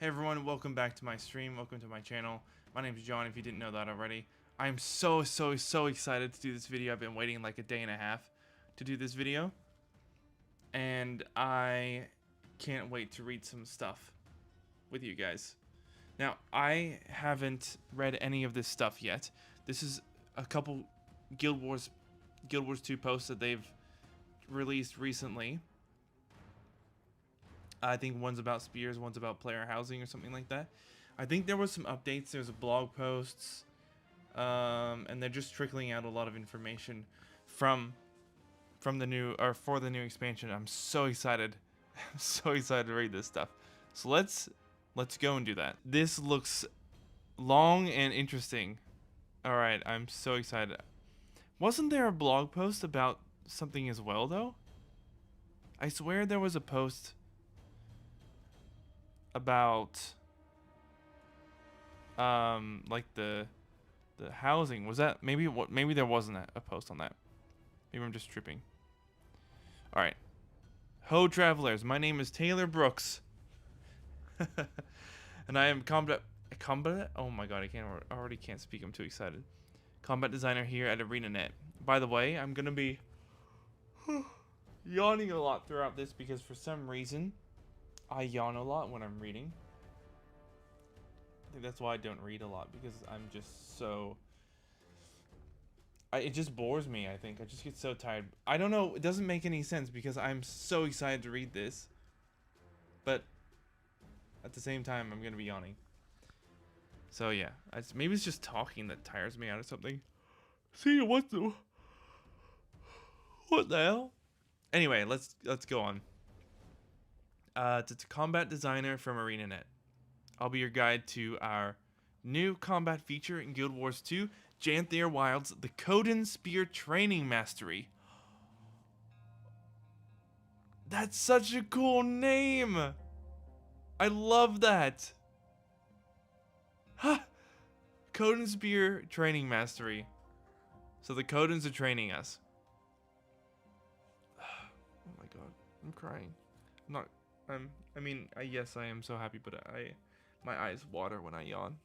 Hey everyone, welcome back to my stream, welcome to my channel. My name is John, if you didn't know that already. I'm so excited to do this video. I've been waiting like a day and a half to do this video. And I can't wait to read some stuff with you guys. Now, I haven't read any of this stuff yet. This is a couple Guild Wars 2 posts that they've released recently. I think one's about spears, one's about player housing or something like that. I think there was some updates. There's blog posts, and they're just trickling out a lot of information from the new for the new expansion. I'm so excited. I'm so excited to read this stuff. So let's go and do that. This looks long and interesting. All right, I'm so excited. Wasn't there a blog post about something as well though? I swear there was a post about like the housing. Was that maybe there wasn't a post on that. Maybe I'm just tripping. All right. Ho travelers, my name is Taylor Brooks. And I am combat oh my god, I already can't speak. I'm too excited. Combat designer here at ArenaNet. By the way, I'm going to be yawning a lot throughout this because for some reason I yawn a lot when I'm reading. I think that's why I don't read a lot, because I'm just so... it just bores me, I think. I just get so tired. I don't know, it doesn't make any sense because I'm so excited to read this. But at the same time, I'm going to be yawning. So yeah, maybe it's just talking that tires me out or something. See, what the hell? Anyway, let's go on. It's a combat designer from ArenaNet. I'll be your guide to our new combat feature in Guild Wars 2, Janthir Wild's the Coden Spear Training Mastery. That's such a cool name! I love that! Ha! Coden Spear Training Mastery. So the Codens are training us. Oh my god, I'm crying. Yes, I am so happy, but my eyes water when I yawn.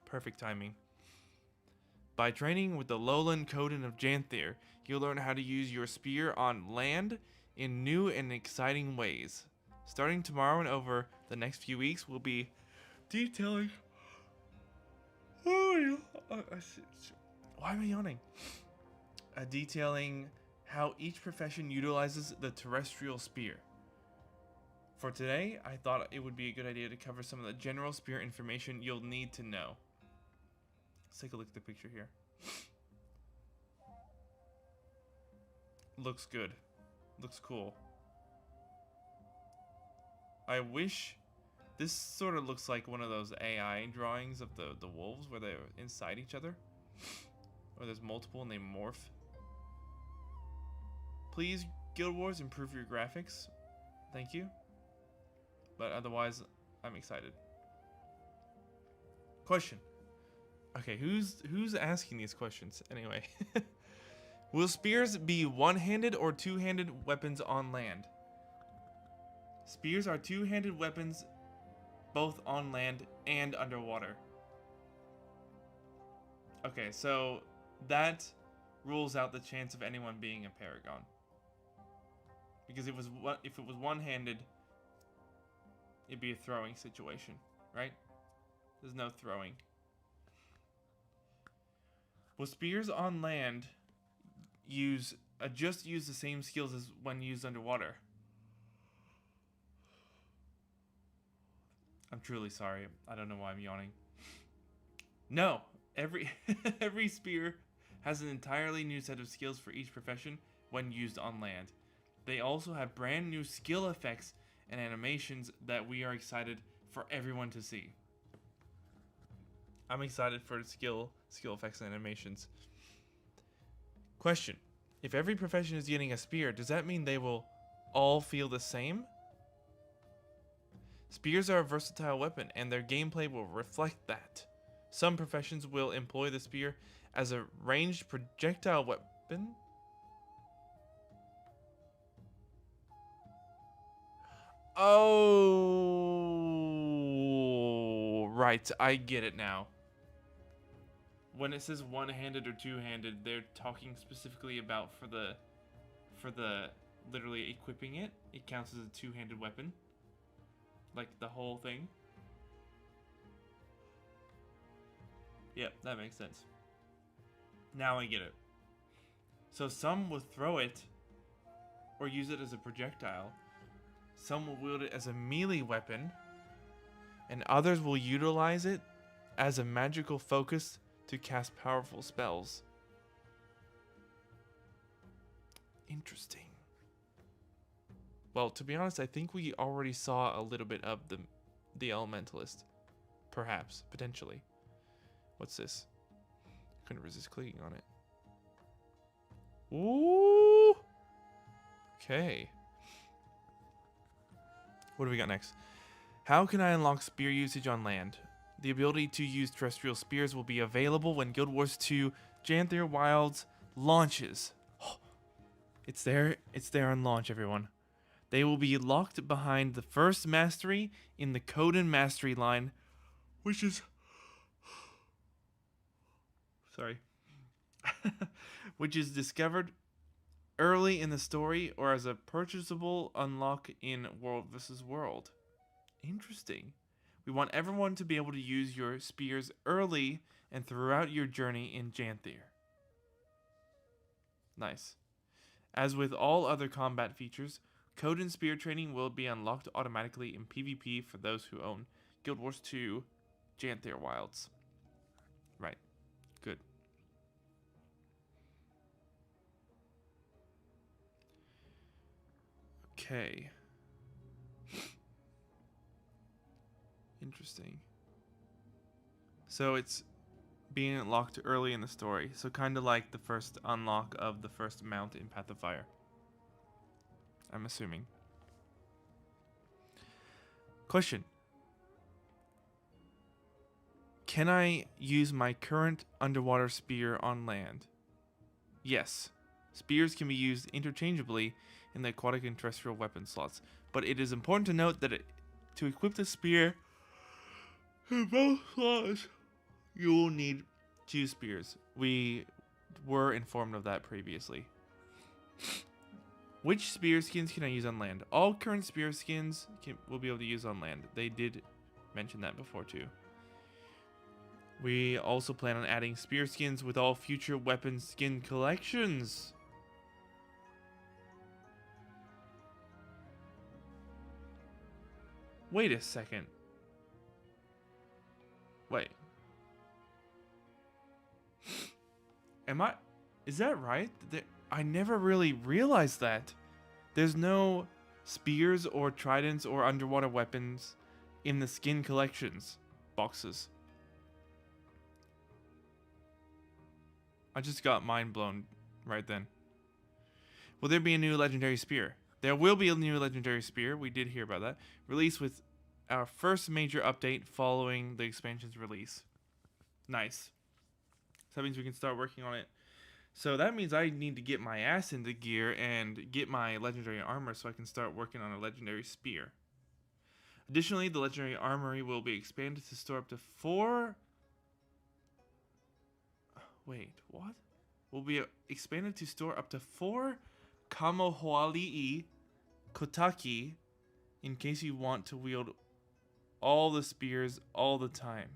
Perfect timing. By training with the lowland Coden of Janthir, you'll learn how to use your spear on land in new and exciting ways. Starting tomorrow and over the next few weeks, we'll be detailing... why am I yawning? Detailing how each profession utilizes the terrestrial spear. For today, I thought it would be a good idea to cover some of the general spear information you'll need to know. Let's take a look at the picture here. Looks good. Looks cool. I wish... This sort of looks like one of those AI drawings of the wolves where they're inside each other. Or there's multiple and they morph. Please, Guild Wars, improve your graphics. Thank you. But otherwise, I'm excited. Question. Okay, who's asking these questions anyway? Will spears be one-handed or two-handed weapons on land? Spears are two-handed weapons both on land and underwater. Okay, so that rules out the chance of anyone being a paragon. Because if it was one-handed, it'd be a throwing situation, right? There's no throwing. Will spears on land just use the same skills as when used underwater? I'm truly sorry. I don't know why I'm yawning. No, every spear has an entirely new set of skills for each profession when used on land. They also have brand new skill effects and animations that we are excited for everyone to see. I'm excited for skill effects and animations. Question. If every profession is getting a spear, does that mean they will all feel the same? Spears are a versatile weapon, and their gameplay will reflect that. Some professions will employ the spear as a ranged projectile weapon. Oh, right, I get it now. When it says one-handed or two-handed, they're talking specifically about for the literally equipping it. It counts as a two-handed weapon. Like the whole thing. Yep, that makes sense. Now I get it. So some will throw it or use it as a projectile. Some will wield it as a melee weapon. And others will utilize it as a magical focus to cast powerful spells. Interesting. Well, to be honest, I think we already saw a little bit of the Elementalist. Perhaps, potentially. What's this? Couldn't resist clicking on it. Ooh! Okay. What do we got next? How can I unlock spear usage on land? The ability to use terrestrial spears will be available when Guild Wars 2 Janthir Wilds launches. It's there on launch, everyone. They will be locked behind the first mastery in the Coden mastery line, which is... Sorry. Which is discovered early in the story or as a purchasable unlock in World vs. World. Interesting. We want everyone to be able to use your spears early and throughout your journey in Janthir. Nice. As with all other combat features, Code and Spear training will be unlocked automatically in PvP for those who own Guild Wars 2 Janthir Wilds. Right. Good. Okay. Interesting. So it's being unlocked early in the story. So kind of like the first unlock of the first mount in Path of Fire. I'm assuming. Question. Can I use my current underwater spear on land? Yes. Spears can be used interchangeably in the aquatic and terrestrial weapon slots, but it is important to note that to equip the spear in both slots, you will need 2 spears. We were informed of that previously. Which spear skins can I use on land? All current spear skins will be able to use on land. They did mention that before too. We also plan on adding spear skins with all future weapon skin collections. Wait a second. Wait. Is that right? I never really realized that. There's no spears or tridents or underwater weapons in the skin collections boxes. I just got mind blown right then. Will there be a new legendary spear? There will be a new legendary spear. We did hear about that. Released with our first major update following the expansion's release. Nice. So that means we can start working on it. So that means I need to get my ass into gear and get my legendary armor so I can start working on a legendary spear. Additionally, the legendary armory will be expanded to store up to 4... Wait, what? Will be expanded to store up to 4 Kamohoali'i Kotaki in case you want to wield all the spears all the time.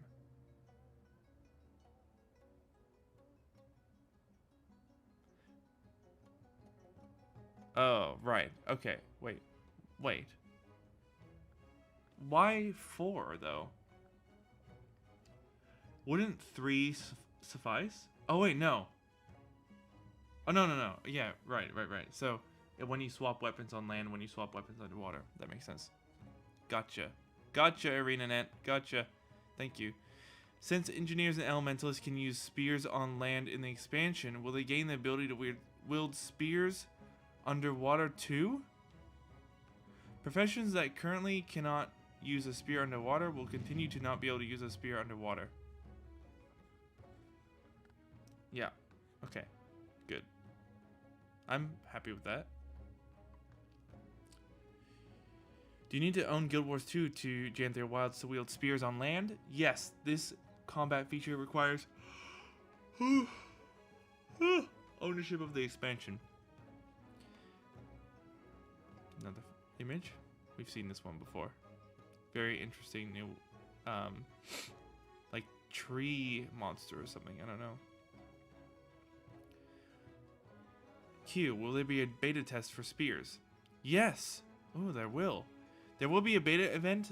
Oh, right. Okay. Wait. Why 4, though? Wouldn't 3 suffice? Oh, wait, no. Oh, no. Yeah, right. So, when you swap weapons on land, when you swap weapons underwater. That makes sense. Gotcha, ArenaNet. Gotcha. Thank you. Since engineers and elementalists can use spears on land in the expansion, will they gain the ability to wield spears underwater too? Professions that currently cannot use a spear underwater will continue to not be able to use a spear underwater. Yeah. Okay. Good. I'm happy with that. Do you need to own Guild Wars 2 to Janthir Wilds to wield spears on land? Yes, this combat feature requires ownership of the expansion. Another image. We've seen this one before. Very interesting new, like tree monster or something. I don't know. Q, will there be a beta test for spears? Yes. Oh, there will. There will be a beta event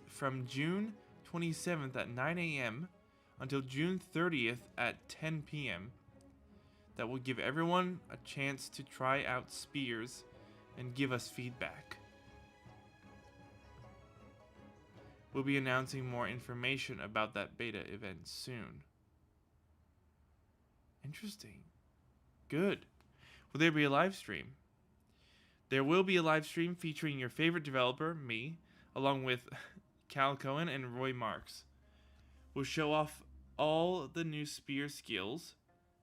from June 27th at 9 a.m. until June 30th at 10 p.m. that will give everyone a chance to try out spears and give us feedback. We'll be announcing more information about that beta event soon. Interesting. Good. Will there be a live stream? There will be a live stream featuring your favorite developer, me, along with Cal Cohen and Roy Marks. We'll show off all the new spear skills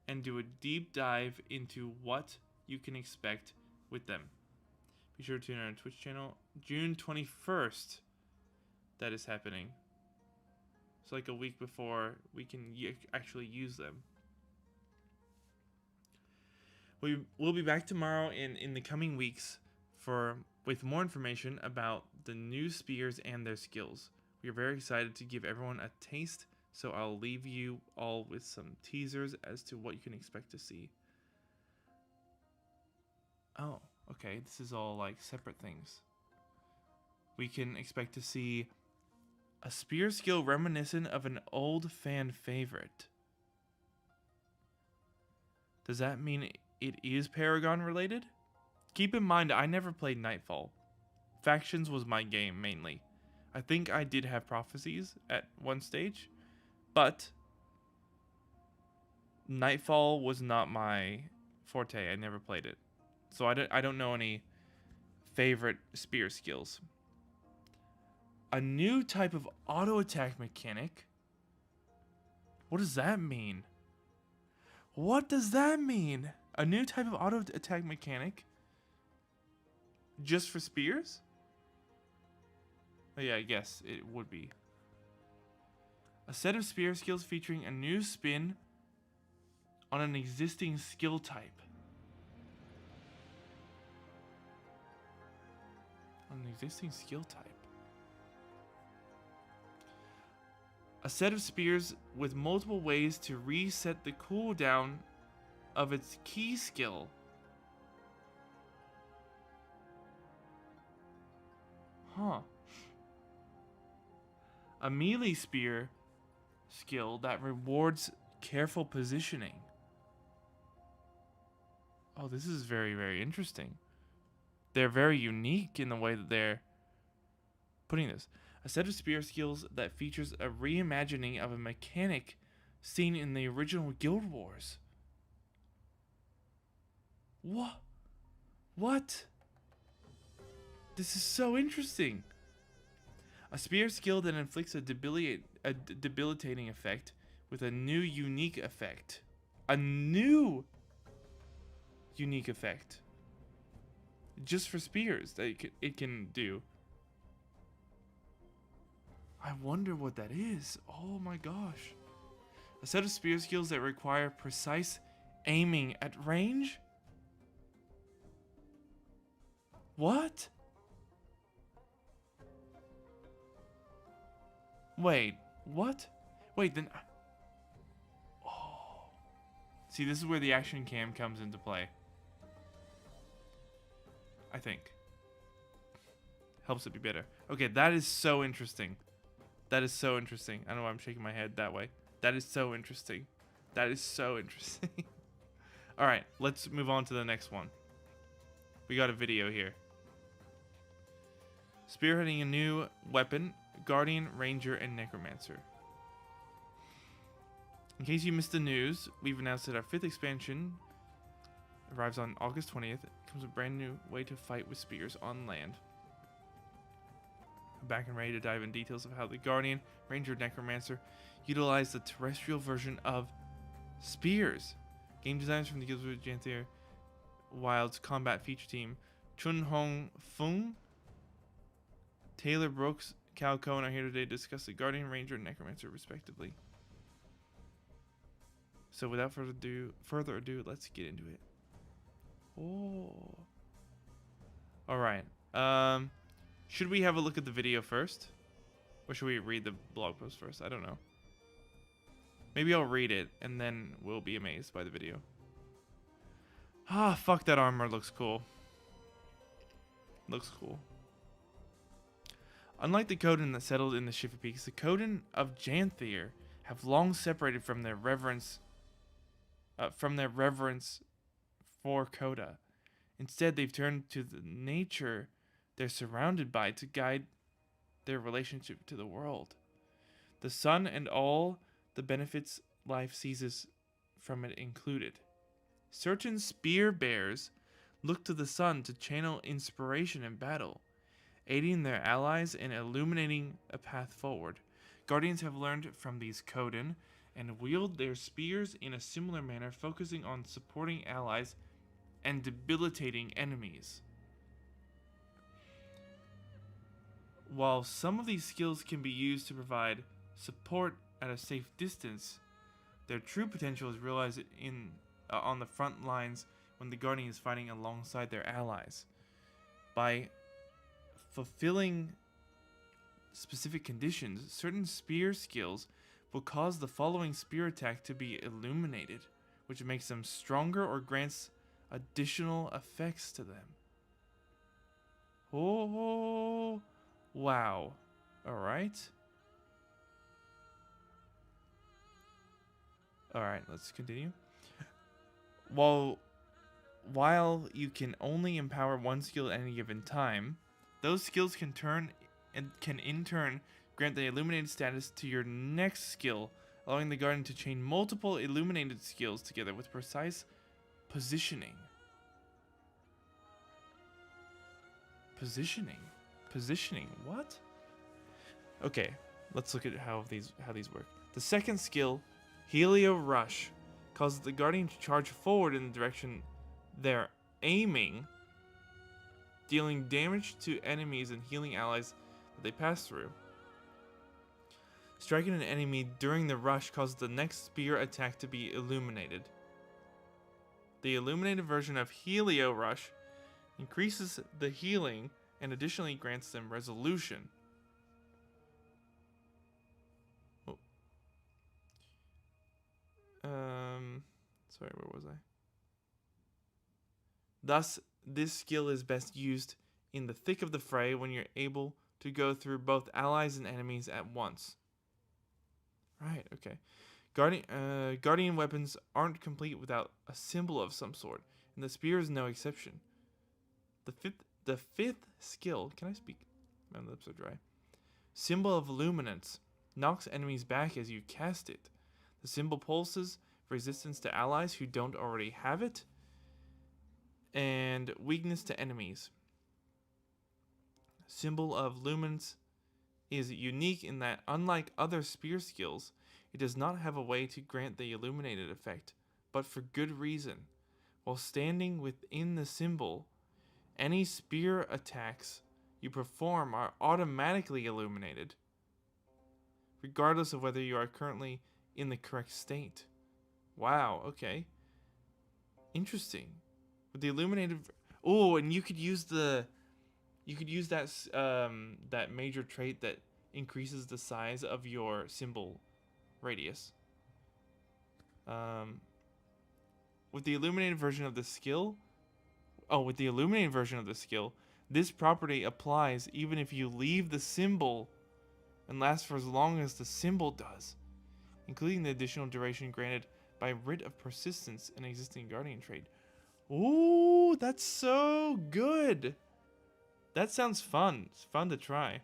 and do a deep dive into what you can expect with them. Be sure to tune in on our Twitch channel. June 21st, that is happening. It's like a week before we can actually use them. We'll be back tomorrow in the coming weeks with more information about the new spears and their skills. We are very excited to give everyone a taste, so I'll leave you all with some teasers as to what you can expect to see. Oh, okay, this is all like separate things. We can expect to see a spear skill reminiscent of an old fan favorite. Does that mean it is Paragon related? Keep in mind, I never played Nightfall. Factions was my game mainly. I think I did have prophecies at one stage, but Nightfall was not my forte. I never played it. So I don't know any favorite spear skills. A new type of auto attack mechanic? What does that mean? What does that mean? A new type of auto attack mechanic? Just for spears? Oh yeah, I guess it would be. A set of spear skills featuring a new spin on an existing skill type. On an existing skill type. A set of spears with multiple ways to reset the cooldown of its key skill. Huh. A melee spear skill that rewards careful positioning. Oh, this is very, very interesting. They're very unique in the way that they're putting this. A set of spear skills that features a reimagining of a mechanic seen in the original Guild Wars. What? What? This is so interesting. A spear skill that inflicts a debilitating effect with a new unique effect. A new unique effect. Just for spears that it can do. I wonder what that is. Oh my gosh. A set of spear skills that require precise aiming at range? What? Wait, what? Wait, then... Oh. See, this is where the action cam comes into play. I think. Helps it be better. Okay, that is so interesting. That is so interesting. I don't know why I'm shaking my head that way. That is so interesting. That is so interesting. Alright, let's move on to the next one. We got a video here. Spearheading a new weapon, Guardian, Ranger, and Necromancer. In case you missed the news, we've announced that our 5th expansion arrives on August 20th. It comes with a brand new way to fight with spears on land. I'm back and ready to dive in details of how the Guardian, Ranger, Necromancer utilize the terrestrial version of spears. Game designers from the Guild of Janthir Wild's combat feature team, Chun Hong Fung, Taylor Brooks, Cal Cohen are here today to discuss the Guardian, Ranger, and Necromancer, respectively. So without further ado, let's get into it. Oh. Alright. Should we have a look at the video first? Or should we read the blog post first? I don't know. Maybe I'll read it, and then we'll be amazed by the video. Ah, fuck, that armor looks cool. Looks cool. Unlike the Coden that settled in the Shiver Peaks, the Coden of Janthir have long separated from their reverence for Coda. Instead, they've turned to the nature they're surrounded by to guide their relationship to the world. The sun and all the benefits life seizes from it included. Certain spear bearers look to the sun to channel inspiration in battle, aiding their allies in illuminating a path forward. Guardians have learned from these Coden and wield their spears in a similar manner, focusing on supporting allies and debilitating enemies. While some of these skills can be used to provide support at a safe distance, their true potential is realized on the front lines when the Guardian is fighting alongside their allies. By fulfilling specific conditions, certain spear skills will cause the following spear attack to be illuminated, which makes them stronger or grants additional effects to them. Oh, wow. Alright. Alright, let's continue. While you can only empower one skill at any given time, those skills can in turn grant the illuminated status to your next skill, allowing the Guardian to chain multiple illuminated skills together with precise positioning. Positioning, what? Okay, let's look at how these work. The second skill, Helio Rush, causes the Guardian to charge forward in the direction they're aiming, dealing damage to enemies and healing allies that they pass through. Striking an enemy during the rush causes the next spear attack to be illuminated. The illuminated version of Helio Rush increases the healing and additionally grants them resolution. Oh. Sorry, where was I? Thus, this skill is best used in the thick of the fray when you're able to go through both allies and enemies at once. Right, okay. Guardian weapons aren't complete without a symbol of some sort, and the spear is no exception. The fifth skill, can I speak? My lips are dry. Symbol of Luminance knocks enemies back as you cast it. The symbol pulses resistance to allies who don't already have it, and weakness to enemies. Symbol of Luminance is unique in that, unlike other spear skills, it does not have a way to grant the illuminated effect, but for good reason. While standing within the symbol, any spear attacks you perform are automatically illuminated, regardless of whether you are currently in the correct state. Wow, okay. Interesting. With the illuminated... Oh, and you could use that that major trait that increases the size of your symbol radius. With the illuminated version of the skill... with the illuminated version of the skill, this property applies even if you leave the symbol and lasts for as long as the symbol does, including the additional duration granted by Writ of Persistence, an existing Guardian trait. Ooh, that's so good! That sounds fun. It's fun to try.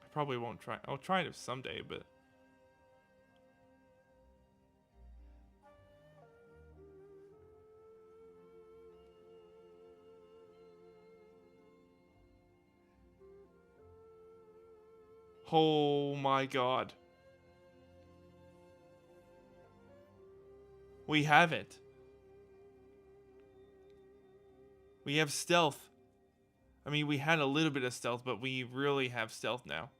I probably won't try. I'll try it someday, but... Oh my god. We have it. We have stealth, I mean, we had a little bit of stealth, but we really have stealth now.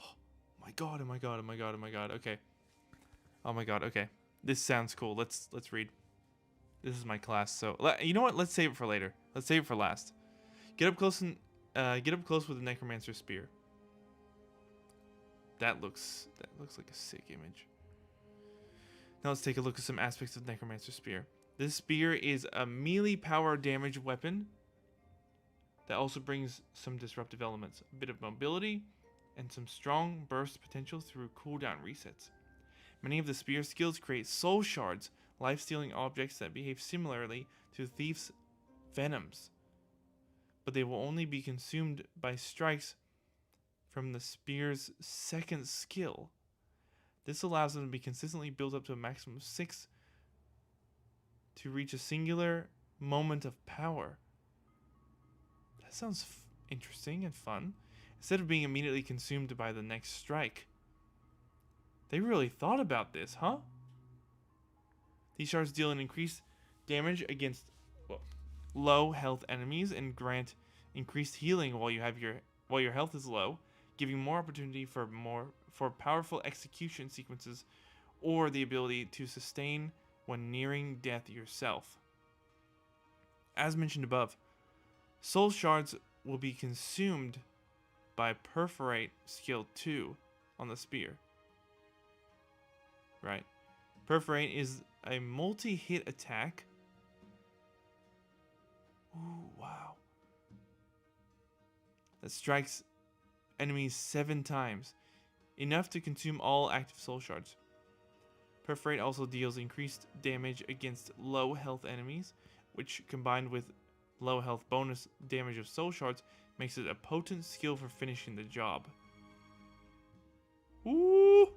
Oh my god, oh my god, oh my god, oh my god. Okay. Oh my god, okay. This sounds cool. Let's read. This is my class, so you know what? Let's save it for later. Let's save it for last. Get up close with the necromancer spear. That looks like a sick image. Now let's take a look at some aspects of necromancer spear. This spear is a melee power damage weapon that also brings some disruptive elements, a bit of mobility, and some strong burst potential through cooldown resets. Many of the spear skills create soul shards, life-stealing objects that behave similarly to Thief's venoms, but they will only be consumed by strikes from the spear's second skill. This allows them to be consistently built up to a maximum of 6 to reach a singular moment of power. That sounds interesting and fun. Instead of being immediately consumed by the next strike. They really thought about this, huh? These shards deal an increased damage against low health enemies and grant increased healing while your health is low, giving more opportunity for powerful execution sequences or the ability to sustain when nearing death yourself. As mentioned above, soul shards will be consumed by Perforate skill 2 on the spear. Right. Perforate is a multi-hit attack. Ooh, wow. That strikes enemies 7 times, enough to consume all active soul shards. Perforate also deals increased damage against low health enemies, which combined with low health bonus damage of soul shards makes it a potent skill for finishing the job. Ooh!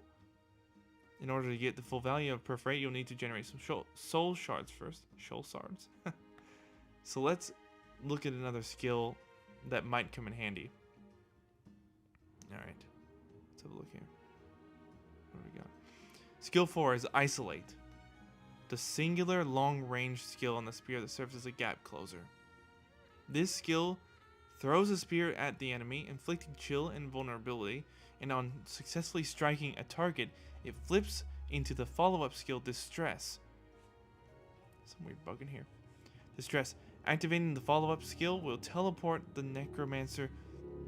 In order to get the full value of Perforate, you'll need to generate some soul shards first. Soul shards. So let's look at another skill that might come in handy. Alright. Let's have a look here. What do we got? Skill 4 is Isolate. The singular long-range skill on the spear that serves as a gap closer. This skill throws a spear at the enemy, inflicting chill and vulnerability, and on successfully striking a target, it flips into the follow-up skill Distress. Some weird bug in here. Distress. Activating the follow-up skill will teleport the necromancer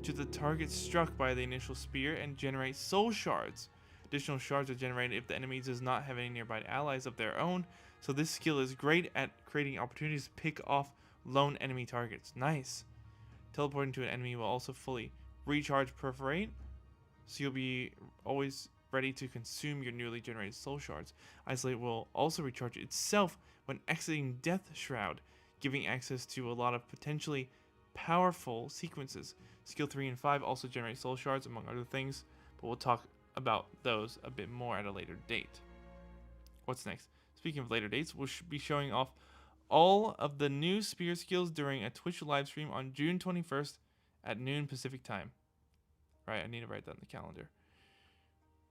to the target struck by the initial spear and generate soul shards. Additional shards are generated if the enemy does not have any nearby allies of their own, so this skill is great at creating opportunities to pick off lone enemy targets. Nice. Teleporting to an enemy will also fully recharge Perforate, so you'll be always ready to consume your newly generated soul shards. Isolate will also recharge itself when exiting Death Shroud, giving access to a lot of potentially powerful sequences. Skill 3 and 5 also generate soul shards, among other things, but we'll talk about those a bit more at a later date. What's next? Speaking of later dates, we'll be showing off all of the new spear skills during a Twitch live stream on June 21st at noon Pacific time. Right, I need to write that in the calendar.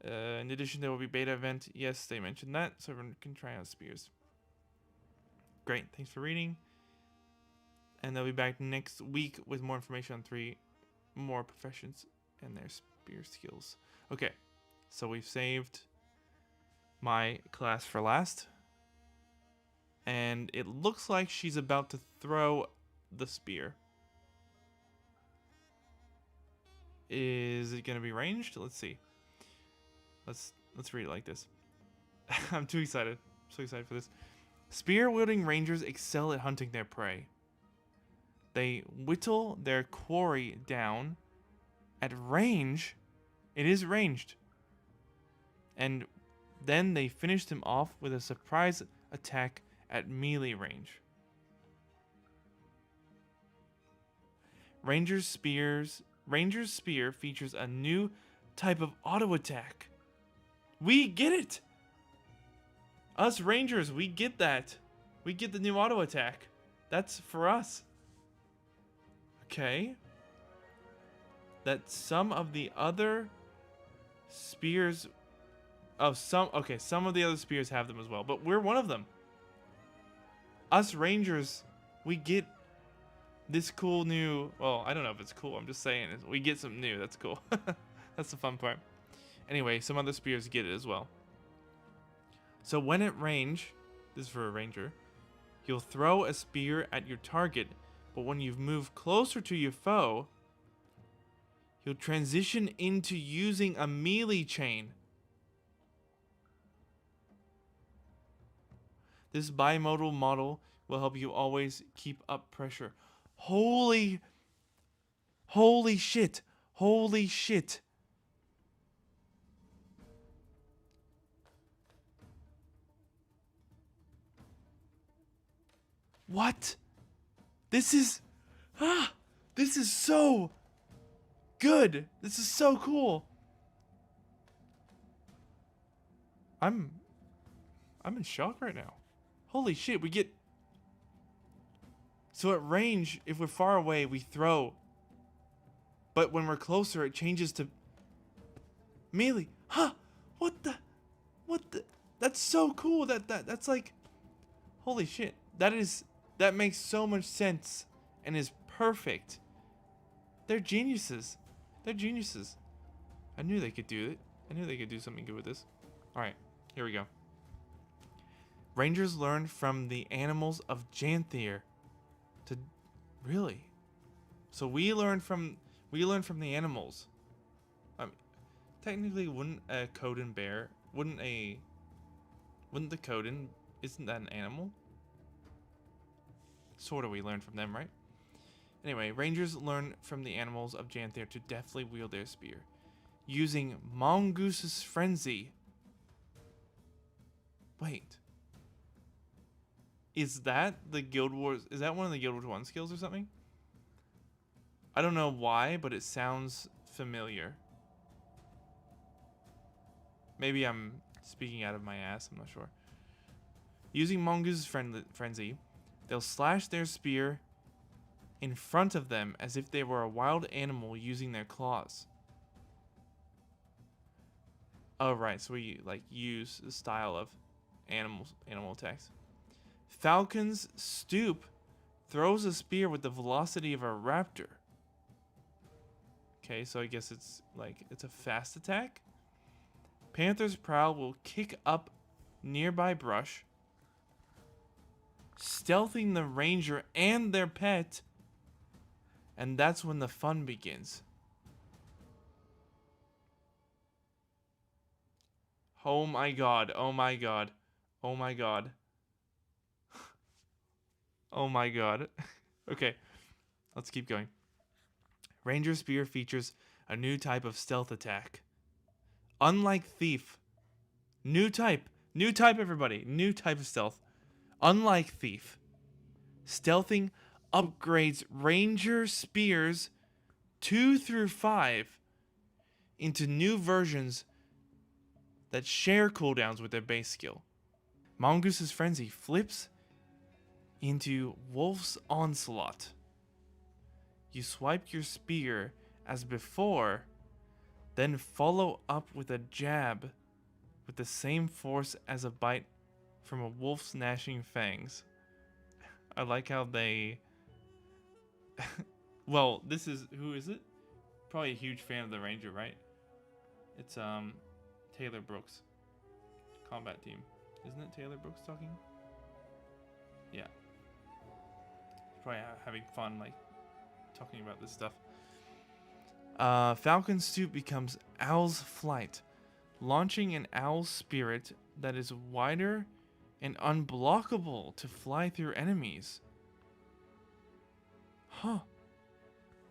In addition, there will be beta event. Yes, they mentioned that, so everyone can try out spears. Great, thanks for reading. And they'll be back next week with more information on 3 more professions and their spear skills. Okay, so we've saved my class for last. And it looks like she's about to throw the spear. Is it going to be ranged? Let's see. Let's read it like this. I'm too excited. I'm so excited for this. Spear-wielding rangers excel at hunting their prey. They whittle their quarry down at range. It is ranged. And then they finish them off with a surprise attack at melee range. Ranger's Spear features a new type of auto attack. We get it! Us Rangers, we get that. We get the new auto attack. That's for us. Okay. That some of the other spears some of the other spears have them as well, but we're one of them. Us Rangers, we get this cool new, well, I don't know if it's cool, I'm just saying, we get something new, that's cool. That's the fun part. Anyway, some other spears get it as well. So when at range, this is for a ranger, you'll throw a spear at your target, but when you've moved closer to your foe, you'll transition into using a melee chain. This bimodal model will help you always keep up pressure. Holy shit. Holy shit. What? This is so good. This is so cool. I'm in shock right now. Holy shit, we get... So at range, if we're far away, we throw. But when we're closer, it changes to melee. Huh? What the? That's so cool. That's like... Holy shit. That makes so much sense and is perfect. They're geniuses. They're geniuses. I knew they could do it. I knew they could do something good with this. Alright, here we go. Rangers learn from the animals of Janthir. Really? So we learn from the animals. Technically, wouldn't a Coden bear? Wouldn't the Coden? Isn't that an animal? Sort of, we learn from them, right? Anyway, Rangers learn from the animals of Janthir to deftly wield their spear, using Mongoose's Frenzy. Wait. Is that the Guild Wars? Is that one of the Guild Wars 1 skills or something? I don't know why, but it sounds familiar. Maybe I'm speaking out of my ass, I'm not sure. Using Mongoose's Frenzy, they'll slash their spear in front of them as if they were a wild animal using their claws. Oh, right, so we like use the style of animal attacks. Falcon's Stoop throws a spear with the velocity of a raptor. Okay, so I guess it's a fast attack. Panther's Prowl will kick up nearby brush, stealthing the ranger and their pet, and that's when the fun begins. Oh my god, oh my god, oh my god. Oh my god. Okay, let's keep going. Ranger Spear features a new type of stealth attack. Unlike Thief, new type everybody, new type of stealth. Unlike Thief, stealthing upgrades Ranger Spears 2 through 5 into new versions that share cooldowns with their base skill. Mongoose's Frenzy flips into Wolf's Onslaught. You swipe your spear as before, then follow up with a jab with the same force as a bite from a wolf's gnashing fangs. I like how they... Well, this is... Who is it? Probably a huge fan of the Ranger, right? It's Taylor Brooks. Combat team. Isn't it Taylor Brooks talking? Yeah. Probably having fun, like, talking about this stuff. Falcon's Stoop becomes Owl's Flight, launching an owl spirit that is wider and unblockable to fly through enemies. Huh.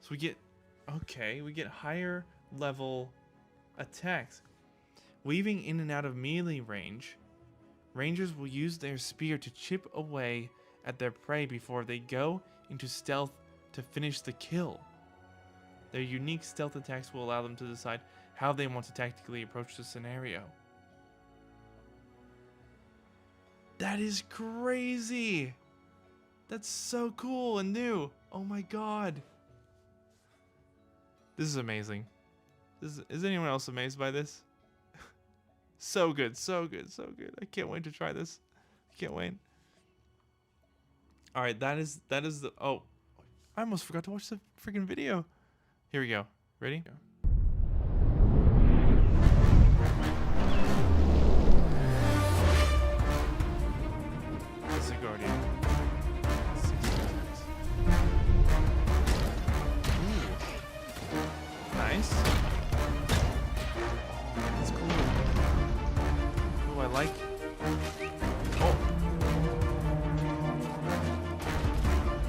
So we get higher level attacks. Weaving in and out of melee range, Rangers will use their spear to chip away at their prey before they go into stealth to finish the kill. Their unique stealth attacks will allow them to decide how they want to tactically approach the scenario. That is crazy! That's so cool and new! Oh my god! This is amazing. Is anyone else amazed by this? So good, so good, so good. I can't wait to try this. I can't wait. Alright, that is the... Oh. I almost forgot to watch the freaking video. Here we go. Ready? This is a Guardian. 60 attacks. Ooh. Nice. That's cool. Ooh, I like. Oh.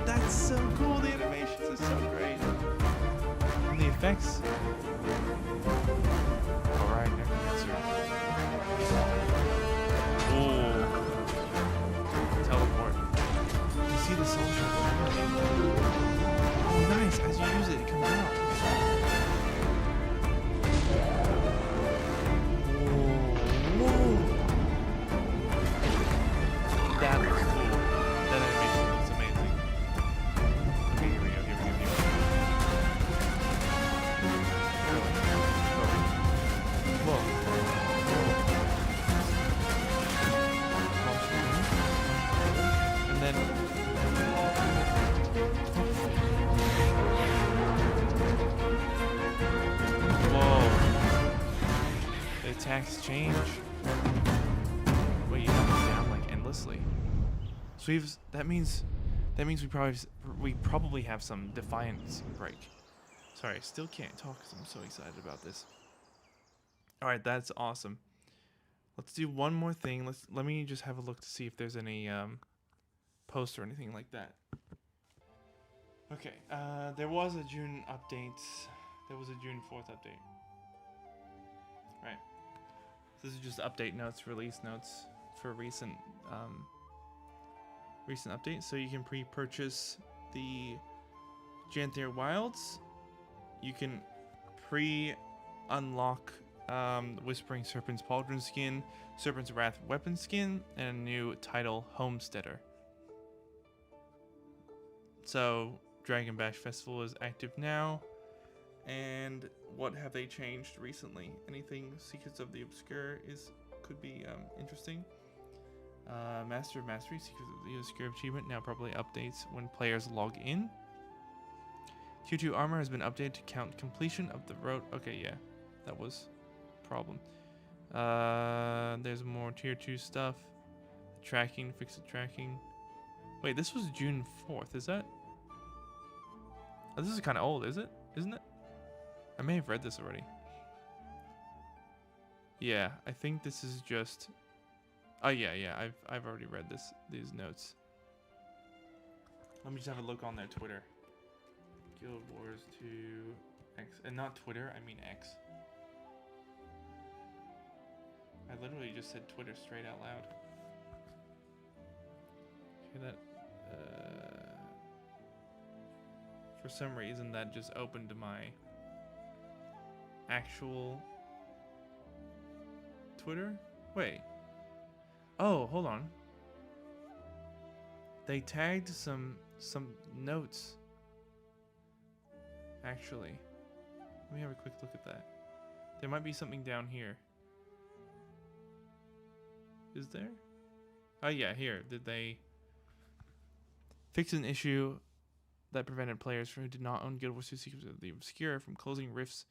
That's so cool. The animations are so great. And the effects. Alright, Necromancer. Ooh. Teleport. You see the soul shot? Oh, nice. As you use it, it comes out. Whoa. That looks cool. That animation looks amazing. Okay, here we go. Whoa. And then whoa. The attacks change. Wait, you have it down like endlessly. So that means we probably have some Defiance break. Sorry, I still can't talk because I'm so excited about this. All right, that's awesome. Let's do one more thing. Let me just have a look to see if there's any posts or anything like that. Okay, there was a June update. There was a June 4th update. Right. This is just update notes, release notes for recent updates. So you can pre-purchase the Janthir Wilds. You can pre-unlock Whispering Serpent's Pauldron skin, Serpent's Wrath weapon skin, and a new title, Homesteader. So Dragon Bash Festival is active now. And what have they changed recently? Anything Secrets of the Obscure could be interesting. Master of Mastery, Secrets of the Obscure achievement now probably updates when players log in. Tier 2 armor has been updated to count completion of the road. Okay, yeah, that was a problem. There's more Tier 2 stuff. Tracking, fix the tracking. Wait, this was June 4th, is that? Oh, this is kind of old, isn't it? I may have read this already. Yeah, I think this is just. Oh yeah, I've already read these notes. Let me just have a look on their Twitter. Guild Wars 2 X, and not Twitter, I mean X. I literally just said Twitter straight out loud. Okay, that. For some reason, that just opened to my actual Twitter. Wait. Oh, hold on. They tagged some notes. Actually, let me have a quick look at that. There might be something down here. Is there? Oh yeah, here. Did they fix an issue that prevented players who did not own Guild Wars 2 Secrets of the Obscure from closing rifts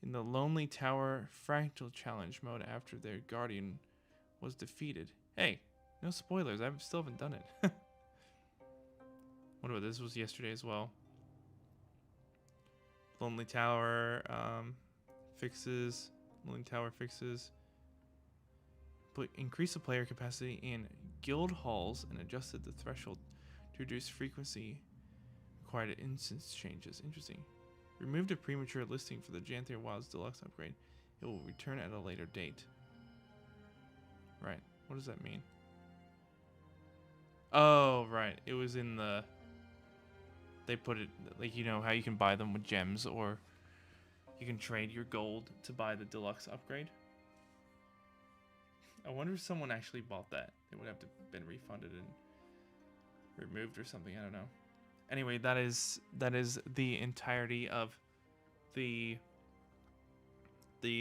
in the Lonely Tower Fractal Challenge mode after their Guardian was defeated? Hey, no spoilers. I still haven't done it. What about this? Was yesterday as well. Lonely Tower fixes. Lonely Tower fixes. But increase the player capacity in guild halls and adjusted the threshold to reduce frequency required instance changes. Interesting. Removed a premature listing for the Janthir Wilds Deluxe upgrade. It will return at a later date. Right. What does that mean? Oh, right. It was in the... They put it... Like, you know how you can buy them with gems, or you can trade your gold to buy the deluxe upgrade? I wonder if someone actually bought that. It would have to have been refunded and removed or something. I don't know. Anyway, that is the entirety of the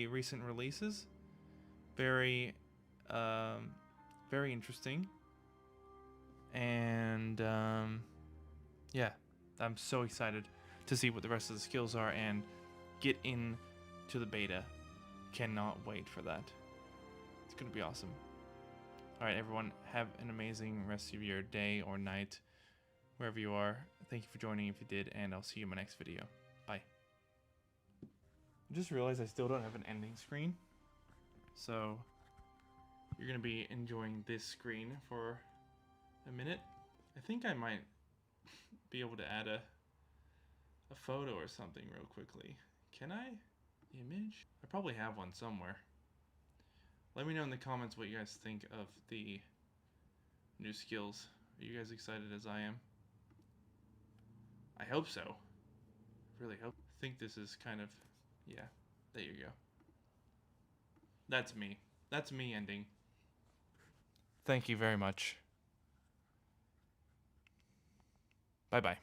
recent releases. Very very interesting. And yeah, I'm so excited to see what the rest of the skills are and get in to the beta. Cannot wait for that. It's gonna be awesome. Alright everyone, have an amazing rest of your day or night, wherever you are. Thank you for joining if you did, and I'll see you in my next video. Bye. I just realized I still don't have an ending screen. So, you're gonna be enjoying this screen for a minute. I think I might be able to add a photo or something real quickly. Can I? Image? I probably have one somewhere. Let me know in the comments what you guys think of the new skills. Are you guys excited as I am? I hope so. Really hope. I think this is kind of, yeah, there you go. That's me. That's me ending. Thank you very much. Bye-bye.